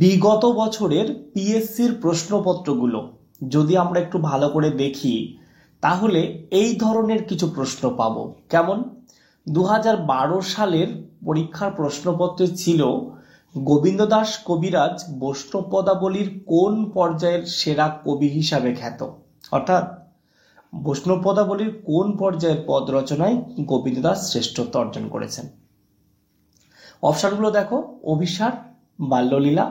বিগত বছরের পিএসসির প্রশ্নপত্রগুলো যদি আমরা একটু ভালো করে দেখি তাহলে এই ধরনের কিছু প্রশ্ন পাবো। কেমন? 2012 সালের পরীক্ষার প্রশ্নপত্রে ছিল গোবিন্দ দাস কবিরাজ বৈষ্ণব পদাবলীর কোন পর্যায়ের সেরা কবি হিসাবে খ্যাত। অর্থাৎ বৈষ্ণব পদাবলীর কোন পর্যায়ের পদ রচনায় গোবিন্দ দাস শ্রেষ্ঠত্ব অর্জন করেছেন। অপশনগুলো দেখো, অভিসার, বাল্যলীলা,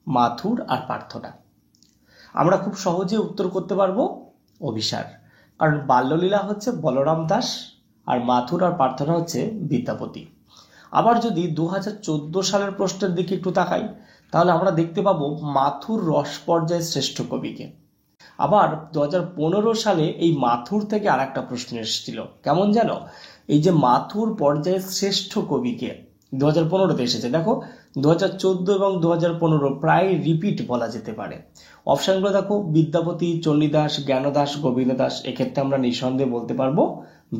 মাথুর আর প্রার্থনা। আমরা খুব সহজে উত্তর করতে পারবো অভিসার, কারণ বাল্যলীলা হচ্ছে বলরাম দাস আর মাথুর আর প্রার্থনা হচ্ছে বিদ্যাপতি। আবার যদি 2014 সালের প্রশ্নের দিকে একটু তাকাই তাহলে আমরা দেখতে পাবো মাথুর রস পর্যায়ের শ্রেষ্ঠ কবিকে। আবার 2015 সালে এই মাথুর থেকে আর একটা প্রশ্ন এসেছিল, কেমন যেন, এই যে মাথুর পর্যায়ের শ্রেষ্ঠ কবিকে 2015-তে এসেছে। দেখো 2014 এবং 2015 প্রায় রিপিট বলা যেতে পারে। অপশনগুলো দেখো, বিদ্যাপতি, চণ্ডীদাস, জ্ঞানদাস, গোবিন্দ দাস। এক্ষেত্রে আমরা নিঃসন্দেহে বলতে পারবো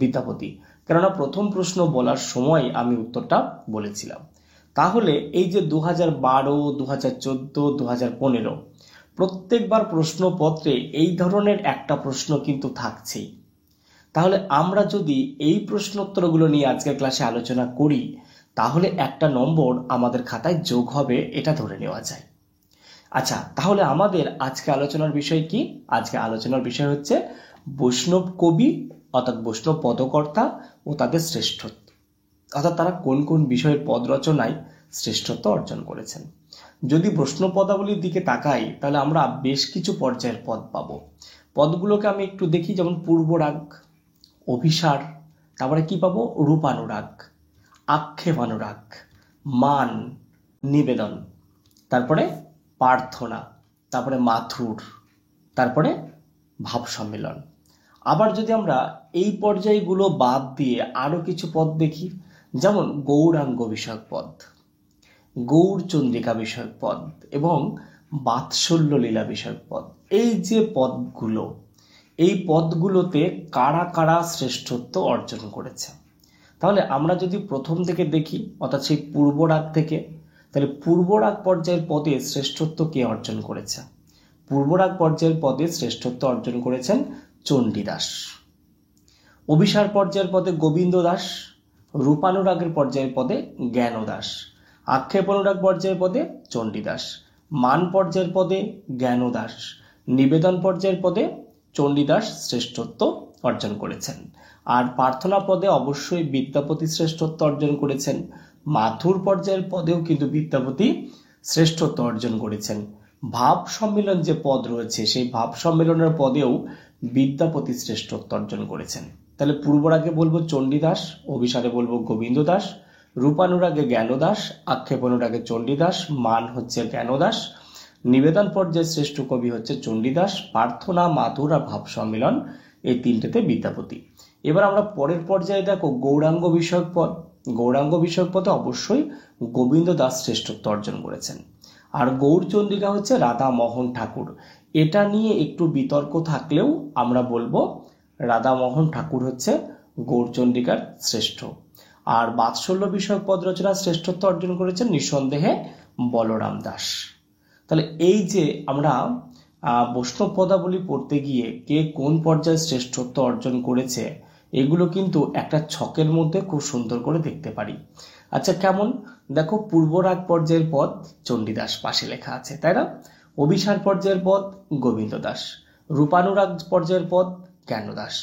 বিদ্যাপতি, কেননা প্রথম প্রশ্ন বলার সময় আমি উত্তরটা বলেছিলাম। তাহলে এই যে 2012, 2014, 2015 প্রত্যেকবার প্রশ্নপত্রে এই ধরনের একটা প্রশ্ন কিন্তু থাকছেই। তাহলে আমরা যদি এই প্রশ্নোত্তরগুলো নিয়ে আজকের ক্লাসে আলোচনা করি তাহলে একটা নম্বর আমাদের খাতায় যোগ হবে, এটা ধরে নেওয়া যায়। আচ্ছা, তাহলে আমাদের আজকে আলোচনার বিষয় কি? আজকে আলোচনার বিষয় হচ্ছে বৈষ্ণব কবি অর্থাৎ বৈষ্ণব পদকর্তা ও তাদের শ্রেষ্ঠত্ব, অর্থাৎ তারা কোন কোন বিষয়ের পদ রচনায় শ্রেষ্ঠত্ব অর্জন করেছেন। যদি বৈষ্ণব পদাবলীর দিকে তাকাই তাহলে আমরা বেশ কিছু পর্যায়ের পদ পাবো। পদগুলোকে আমি একটু দেখি, যেমন পূর্বরাগ, অভিসার, তারপরে কি পাবো, রূপানুরাগ, আক্ষেপানুরাগ, মান, নিবেদন, তারপরে প্রার্থনা, তারপরে মাথুর, তারপরে ভাব সম্মেলন। আবার যদি আমরা এই পর্যায়গুলো বাদ দিয়ে আরো কিছু পদ দেখি, যেমন গৌরাঙ্গ বিষয়ক পদ, গৌরচন্দ্রিকা বিষয়ক পদ এবং বাৎসল্য লীলা বিষয়ক পদ। এই যে পদগুলো, এই পদগুলোতে কারা কারা শ্রেষ্ঠত্ব অর্জন করেছে। তাহলে আমরা যদি প্রথম থেকে দেখি অর্থাৎ সেই পূর্বরাগ থেকে, তাহলে পূর্বরাগ পর্যায়ের পদে শ্রেষ্ঠত্ব কে অর্জন করেছে? পূর্বরাগ পর্যায়ের পদে শ্রেষ্ঠত্ব অর্জন করেছেন চণ্ডীদাস। অভিসার পর্যায়ের পদে গোবিন্দ দাস, রূপানুরাগের পর্যায়ের পদে জ্ঞানদাস, আক্ষেপানুরাগ পর্যায়ের পদে চণ্ডীদাস, মান পর্যায়ের পদে জ্ঞানদাস, নিবেদন পর্যায়ের পদে চণ্ডীদাস শ্রেষ্ঠত্ব অর্জন করেছেন। আর প্রার্থনা পদে অবশ্যই বিদ্যাপতি শ্রেষ্ঠত্ব অর্জন করেছেন। মাথুর পর্যায়ের পদেও কিন্তু বিদ্যাপতি শ্রেষ্ঠত্ব অর্জন করেছেন। ভাব সম্মেলন যে পদ রয়েছে সেই ভাব সম্মেলনের পদেও বিদ্যাপতি শ্রেষ্ঠত্ব অর্জন করেছেন। তাহলে পূর্বরাগে বলবো চণ্ডীদাস, অভিসারে বলবো গোবিন্দ দাস, রূপানুরাগে জ্ঞানদাস, আক্ষেপানুরাগে চণ্ডীদাস, মান হচ্ছে জ্ঞানদাস, নিবেদন পর্যায়ে শ্রেষ্ঠ কবি হচ্ছে চণ্ডীদাস, প্রার্থনা, মাথুর আর ভাব সম্মেলন, এই তিনটেতে বিদ্যাপতি। এবার আমরা পরের পর্যায়ে দেখো গৌরাঙ্গ বিষয়ক পদ। গৌরাঙ্গ বিষয়ক পদে অবশ্যই গোবিন্দ দাস শ্রেষ্ঠত্ব অর্জন করেছেন। আর গৌরচন্দ্রিকা হচ্ছে রাধা মোহন ঠাকুর। এটা নিয়ে একটু বিতর্ক থাকলেও আমরা বলবো রাধা মোহন ঠাকুর হচ্ছে গৌরচন্দ্রিকার শ্রেষ্ঠ। আর বাৎসল্য বিষয়ক পদ রচনা শ্রেষ্ঠত্ব অর্জন করেছেন নিঃসন্দেহে বলরাম দাস। তাহলে এই যে আমরা বৈষ্ণব পদাবলী পড়তে গিয়ে কে কোন পর্যায়ে শ্রেষ্ঠত্ব অর্জন করেছে এগুলো কিন্তু একটা ছকের মধ্যে খুব সুন্দর করে দেখতে পারি। আচ্ছা, কেমন? দেখো, পূর্বরাগ পর্যায়ের পদ চণ্ডীদাস পাশে লেখা আছে, তাই না? অভিসার পর্যায়ের পদ গোবিন্দ দাস, রূপানুরাগ পর্যায়ের পদ জ্ঞানদাস,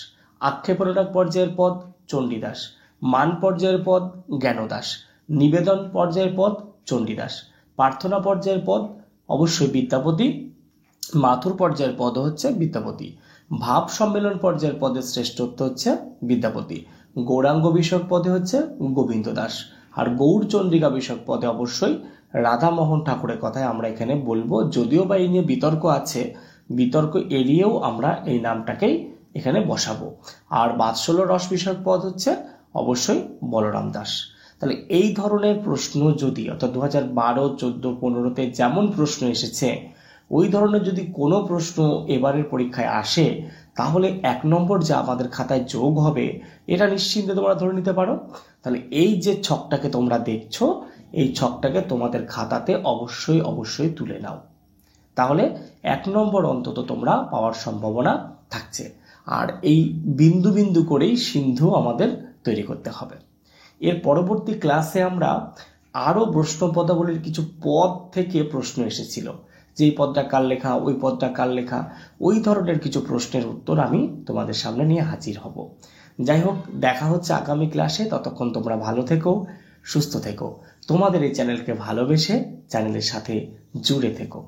আক্ষেপানুরাগ পর্যায়ের পদ চণ্ডীদাস, মান পর্যায়ের পদ জ্ঞানদাস, নিবেদন পর্যায়ের পদ চণ্ডীদাস, প্রার্থনা পর্যায়ের পদ অবশ্যই বিদ্যাপতি, মাথুর পর্যায়ের পদ হচ্ছে বিদ্যাপতি, ভাব সম্মেলন পর্যায়ের পদে শ্রেষ্ঠত্ব হচ্ছে বিদ্যাপতি, গৌরাঙ্গ বিষয়ক পদে হচ্ছে গোবিন্দ দাস, আর গৌরচন্দ্রিকা বিষয়ক পদে অবশ্যই রাধামোহন ঠাকুরের কথাই আমরা এখানে বলবো। যদিও বা এই নিয়ে বিতর্ক আছে, বিতর্ক এড়িয়েও আমরা এই নামটাকেই এখানে বসাবো। আর বাৎসল্য রস বিষয়ক পদ হচ্ছে অবশ্যই বলরাম দাস। তাহলে এই ধরনের প্রশ্ন যদি অর্থাৎ 2012, 14, 15-তে যেমন প্রশ্ন এসেছে ওই ধরনের যদি কোনো প্রশ্ন এবারের পরীক্ষায় আসে তাহলে 1 নম্বর যা আমাদের খাতায় যোগ হবে এটা নিশ্চিন্তে তোমরা ধরে নিতে পারো। তাহলে এই যে ছকটাকে তোমরা দেখছো এই ছকটাকে তোমাদের খাতাতে অবশ্যই অবশ্যই তুলে নাও। তাহলে 1 নম্বর অন্তত তোমরা পাওয়ার সম্ভাবনা থাকছে। আর এই বিন্দু বিন্দু করেই সিন্ধু আমাদের তৈরি করতে হবে। এর পরবর্তী ক্লাসে আমরা আরও প্রশ্ন পদাবলীর কিছু পদ থেকে প্রশ্ন এসেছিল, যে এই পদটা কার লেখা, ওই পদটা কার লেখা, ওই ধরনের কিছু প্রশ্নের উত্তর আমি তোমাদের সামনে নিয়ে হাজির হব। যাই হোক, দেখা হচ্ছে আগামী ক্লাসে। ততক্ষণ তোমরা ভালো থেকো, সুস্থ থেকো, তোমাদের এই চ্যানেলকে ভালোবেসে চ্যানেলের সাথে জুড়ে থেকো।